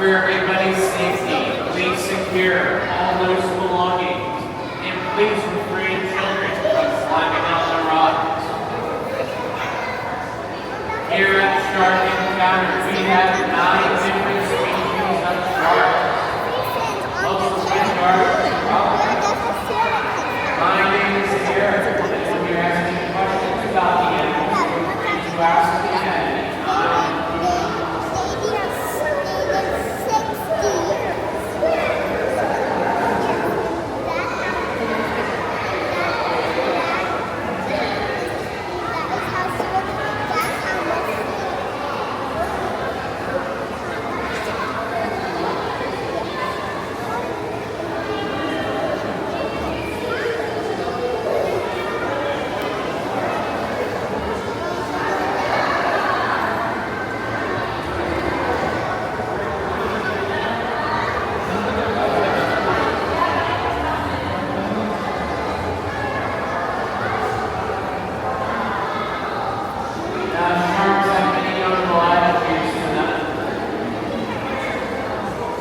For everybody's safety, please secure all loose belongings and please refrain children from climbing on the rocks. Here at Shark Encounter, we have 9 different species of sharks. Most of which are my name is Eric, and if you're asking questions about the animals, feel free to ask me at any time.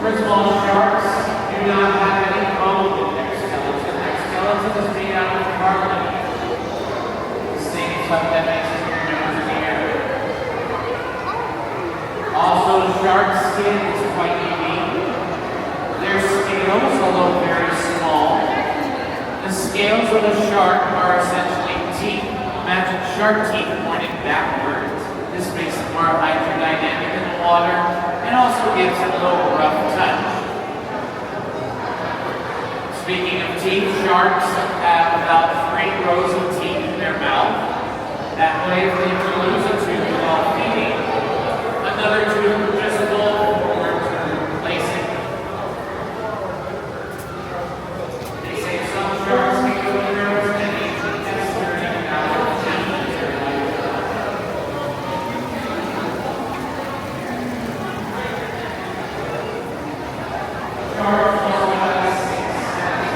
First of all, sharks do not have any bone in their skeleton. Their skeleton is made out of cartilage. The same stuff that makes your nose in the air. Also, shark skin is quite unique. Their scales, although very small, the scales of a shark are essentially teeth. Imagine shark teeth pointing backwards. This makes it more hydrodynamic in the water and also gives it a little rough touch. Speaking of teeth, sharks have about 3 rows of teeth in their mouth. That way, if they lose a tooth while feeding, another tooth is visible or to replace it. They say some sharks can go through as many as 30,000 teeth in their lifetime. Sharks also have a 6th sense.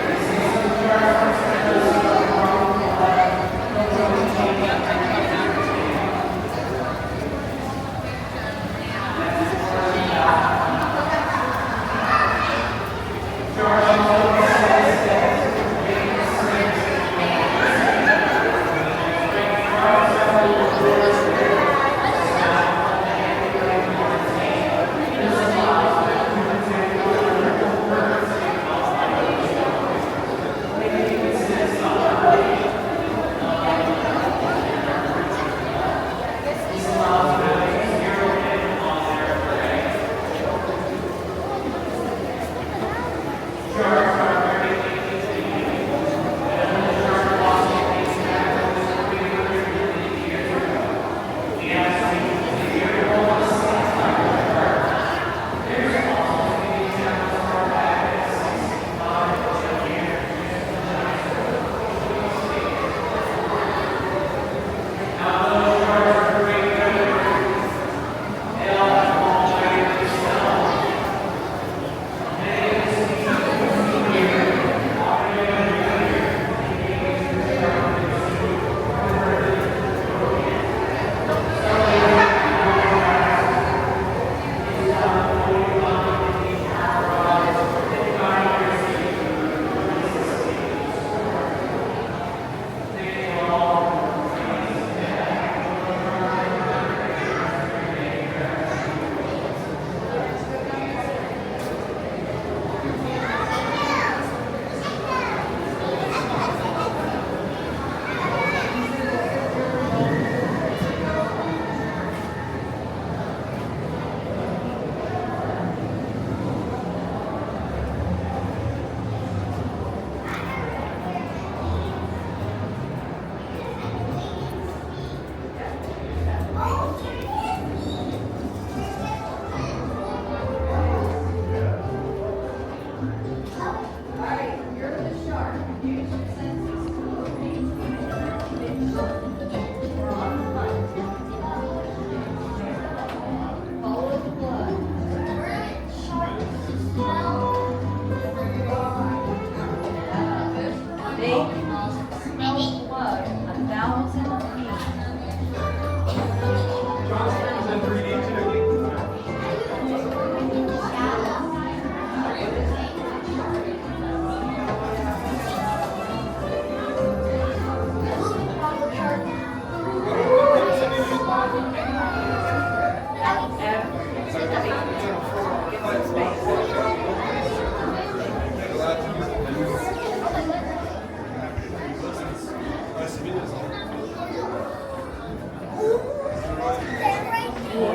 They say some sharks are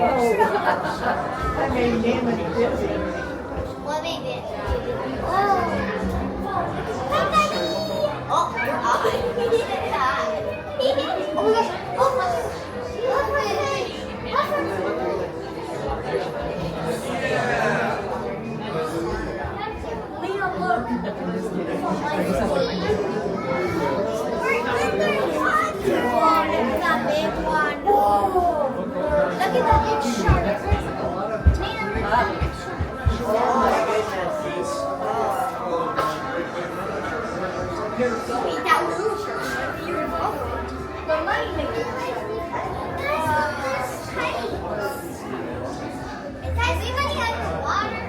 I made him and busy. What made it? Oh. Oh, you're up. He did that. Oh my gosh. Oh my gosh. Lena, look. That big one. Whoa. Look at that big shark. Lena, look at that big shark. Eat that little shark. You're involved. The money maker. That's tiny. Is everybody underwater?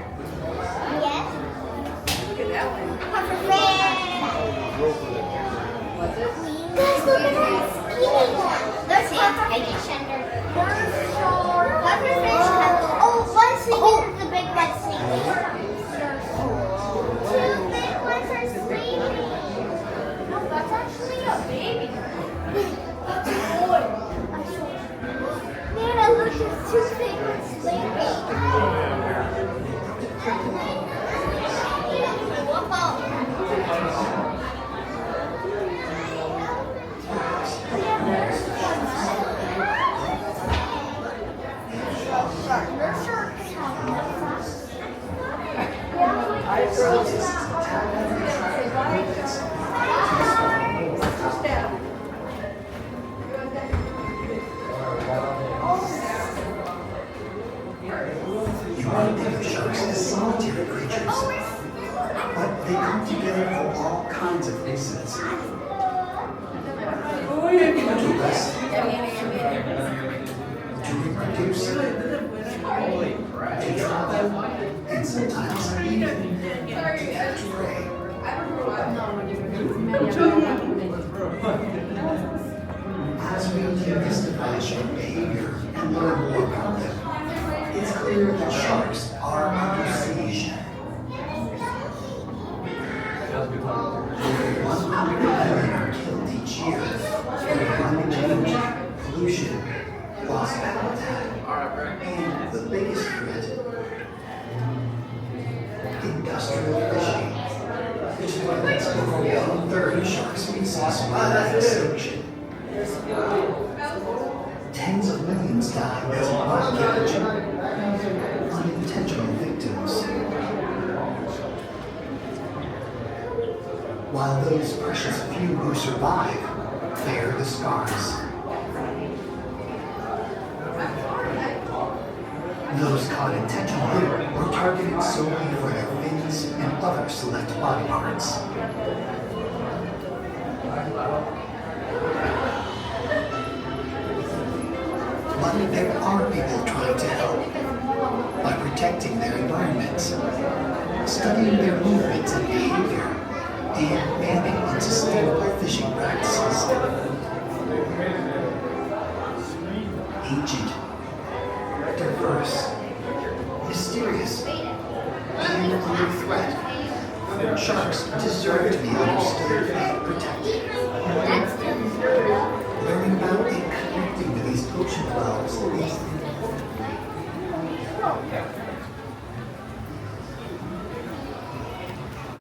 Yes. Look at that one. Puffer fish. Guys, look at that skinny one. There's pufferfish under. There's shark. Pufferfish have. Oh, one sleeping is the big red sleeping. Two big ones are sleeping. No, that's actually a baby. That's a boy. Nana, look, there's two big ones sleeping. Whoa. You might think of sharks as solitary creatures, but they come together for all kinds of reasons. To rest, to reproduce, to travel, and sometimes even to prey. As we demystify shark behavior and learn more about them, it's clear that sharks are under siege. Over 100 million are killed each year through climate change, pollution, loss of habitat, and the biggest threat, industrial fishing, which prevents over 1/3 of shark species from extinction. Tens of millions die because of blockage, unintentional victims. While those precious few who survive bear the scars. Those caught intentionally were targeted solely for their fins and other select body parts. But there are people trying to help by protecting their environments, studying their movements and behavior, and banning unsustainable fishing practices. Ancient, diverse, mysterious, and under threat, sharks deserve to be understood and protected.